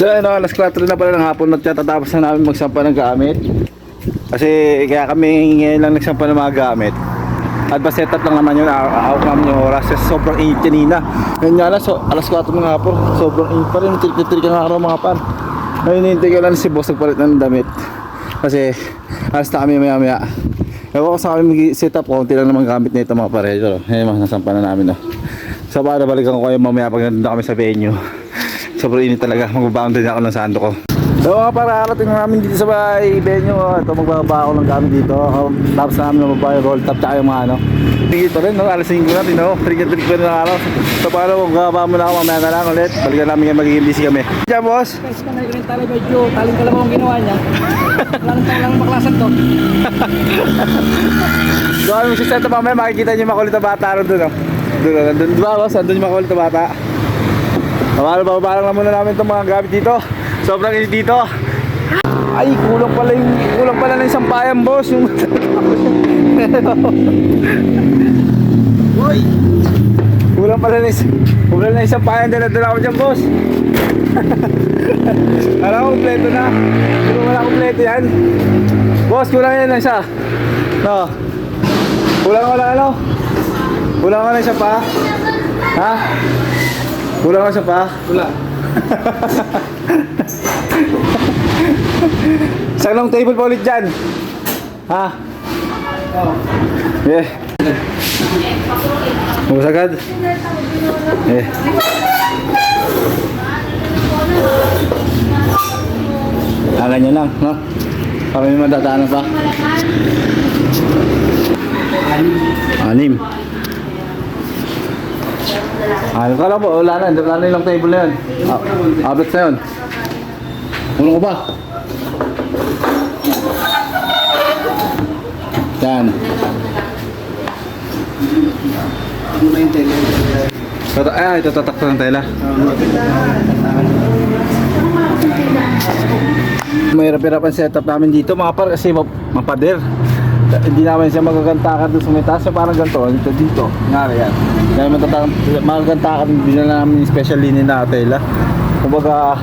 So ano, alas 4 na pala ng hapon at tatapos na namin magsampa ng gamit. Kasi kaya kami ngayon lang nagsampa ng mga gamit. At ba setup lang naman yun, out namin yung oras kasi sobrang init kanina. Ngayon nga lang, so, alas 4 ng hapon, sobrang init pa rin, trik-trik ang araw mga pan. Ngayon hinihintay ko lang si boss nagpalit ng damit. Kasi alas na kami maya-maya. Ewan ko sa kami mag-setup, konti lang naman gamit nito mga pare. Ito, ngayon nasampa na namin. So para balikan ko kayo mamaya pag nandun na kami sa venue. Sobrang init talaga, magbabound din ako ng sando ko. So mga para arating namin dito sa bahay venue. Ito magbababa ako ng gamit dito. Tapos namin magbababa yung roll top tsaka yung mga ano. Tingin pa rin, no? Alas 5 natin, no? Trik-trik pa rin ng araw. So paano magbababa muna ako mamaya na lang ulit. Balikan namin yung magiging busy kami. Diyan boss? Guys, kanay ko rin tali medyo taling ka lang ang ginawa niya. Lang maklasan to. So kami magsiset up mamaya, makikita nyo yung makulit na bata ron doon, no? Doon, di ba boss? Doon yung makulit na bata. Bababa lang muna namin itong mga gamit dito. Sobrang init dito. Ay, kulang pala ng isang payan, boss. Yung Uy! Kulang pala ng isang payan. Dala-dala ko dyan, boss. Alam ko, kompleto na. Pero wala kompleto yan. Boss, kulang yan ng isa. No. Kulang ano? Kulang ka ng isa pa? Ha? Kulang ka sa pa? Wala. Saan lang table pa ulit dyan? Ha? Oo. Yeah. Ubus agad? Eh. Alam nyo lang, no? Para may madadaanan pa. 6. Ano ka lang po? Wala na yung table na yun. Abot na yun. Ulo ko ba? Yan. Ano na yung tele? Ito tatakto ng tela. Mahirap-hirap ang setup namin dito mga par kasi mapader. Hindi namin siya magagantakan doon sa may taas. So parang ganito, dito. Ngari yan. Kaya magagantakan, hindi na namin yung special linen na tela. Kumbaga,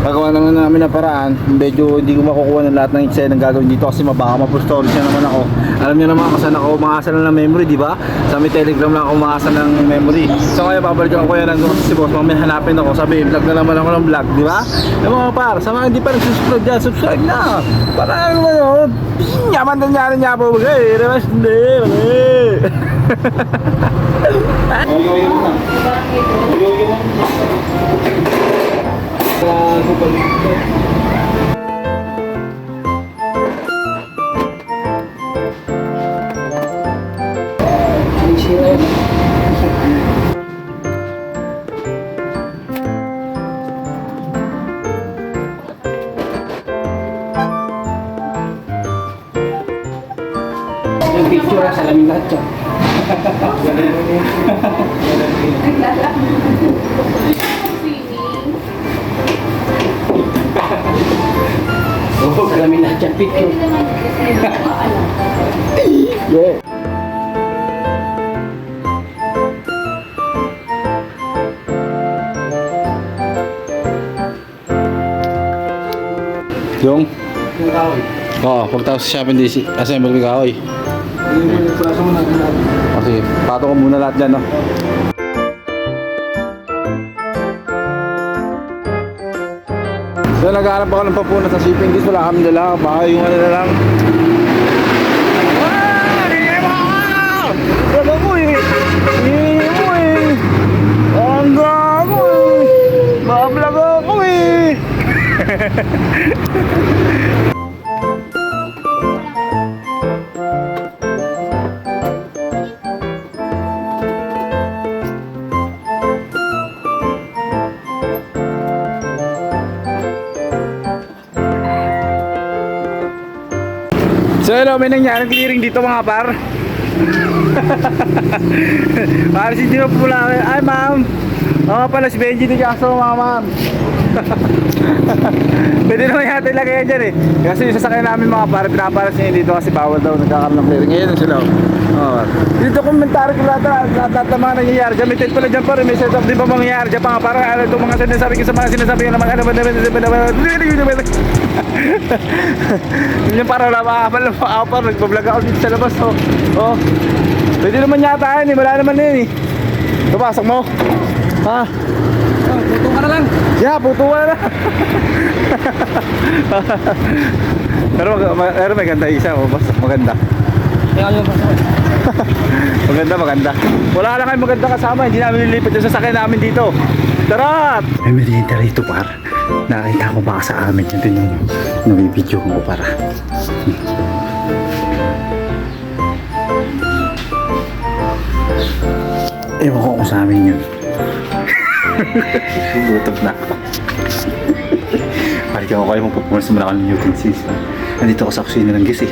gagawa naman namin na paraan. Medyo hindi ko makukuha ng lahat ng eksena ng gagawin dito kasi baka mapostol siya naman ako. Alam niyo naman kung saan ako umaasa lang ng memory, di ba? Sa may Telegram lang ako umaasa ng memory. So kaya babalikan ko yan nandun si boss. Mamaya hanapin ako, sabi vlog na naman ako ng vlog, di ba? Yung mga par, sa mga hindi pa nagsusubscribe dyan, subscribe na! Para ano naman yun? Yaman na niya po, bagay, remas hindi, bagay. Yung picture sa lamin lahat siya. Sa lamin lahat siya picture. Yeah. Yung? Yung kahoy. Oo, pagtapos sa Shopping DC, assemble ko kahoy. Yung plaso mo na. Okay, pato ko muna lahat dyan, no? So, naghahanap ako ng papunas sa shipping case. Wala kami dala. Baka yung ano na lang. Gago mo eh! Hindi mo eh! Ang gago eh! Bablog ako eh! So hello, may nangyaring clearing dito mga par. Para si Dino pula. Ay ma'am. Oo pala si Benji dito kaso mga ma'am. Pwede naman yata ilagay yan dyan eh. Kasi yung sasakyan namin mga pare, pinaparas niya dito kasi bawal daw, nagkakaroon ng clearing. Ngayon sila. Oh. Dito komentary ko lahat ng mga nangyayari dyan. May tent pala dyan pare, may setup di ba mangyayari dyan pa nga. Parang ano itong mga sinasabi ko sa mga sinasabi ko naman. Yun yung parang napakapal, nagbablog ako dito sa labas. Oh. Pwede naman yata yan eh, wala naman na yun eh. Papasok mo. Ha? Puto ka na lang. Yeah, puto ka na. pero may ganda isa, oh, boss. Maganda. Kaya yun. Maganda. Wala lang kayo maganda kasama. Hindi namin nililipat yung sasakyan namin dito. Tarat! May merienda rito, par. Nakita ko baka sa amin. Ito yung nabibidyo ko, para. Ewan ko kung sa amin yun. Gutom na ako. Parang ako kayo magpapunas muna ako ng utensils. Nandito ako sa kusina ng gas eh.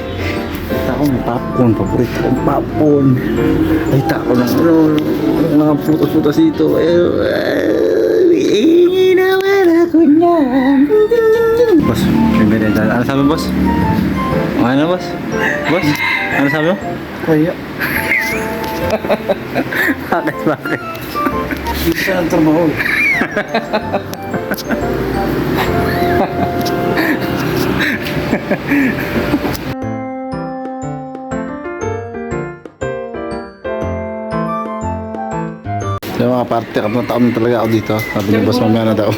Kita ko ng popcorn. Paborito kong popcorn. Kita ko ng mga putos-putos dito. Iingi naman ako niyan. Boss, may merenda. Ano sabi mo, boss? Ano, boss? Boss? Ano sabi mo? Kaya. Bakit? Dito siya ng trabaho. Yung mga parte, kapag taon talaga ako dito. Sabi niya, boss, mamaya na daw.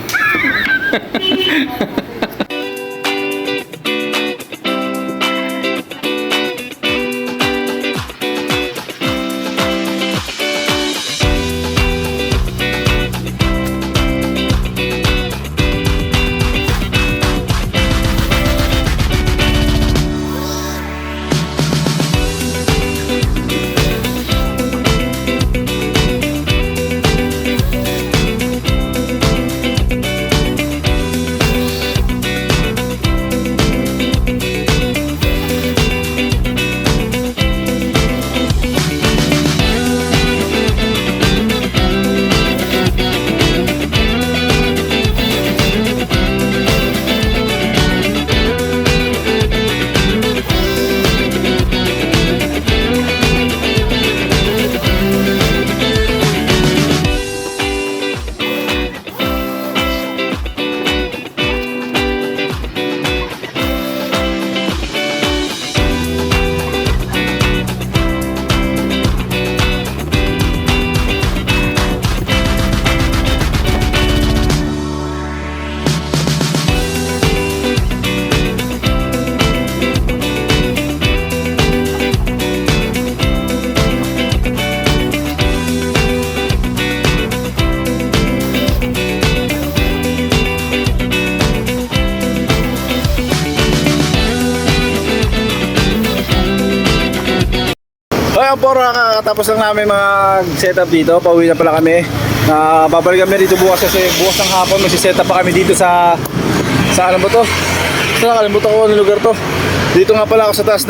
Ayun po, kakatapos lang namin mag-setup dito. Pauwi na pala kami. Babalik kami dito bukas kasi bukas ng hapon mag-setup pa kami dito sa ano ba to? Nakalimutan ko ang lugar to. Dito nga pala ako sa taas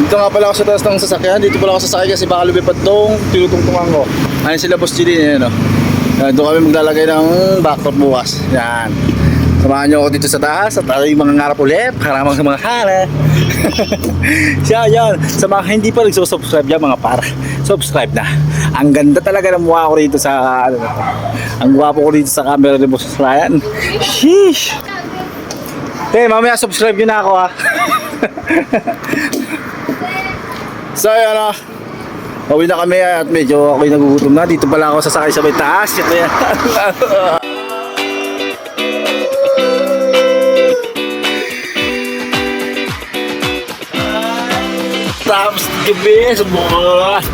dito nga pala ako sa taas ng sasakyan. Dito pala ako sasakay kasi baka lumipad tong tinutungtungan ko. Ayun sila Boss Chilin, no? Doon kami maglalagay ng backdrop bukas. Yan. Samahan nyo ako dito sa taas at yung mga ngarap ulit. Karamang sa mga hala. Siya yan. Sa mga hindi pa nagsusubscribe dyan mga para, subscribe na. Ang ganda talaga ng mukha ko rito sa ang gwapo ko dito sa camera ni Boss Ryan. Sheesh. Mamaya subscribe nyo na ako ha. So yan o. Pauwi na kami at medyo ako'y nagugutom na. Dito pala ako sasakay sa may taas. Tapos gabi, sa bukas,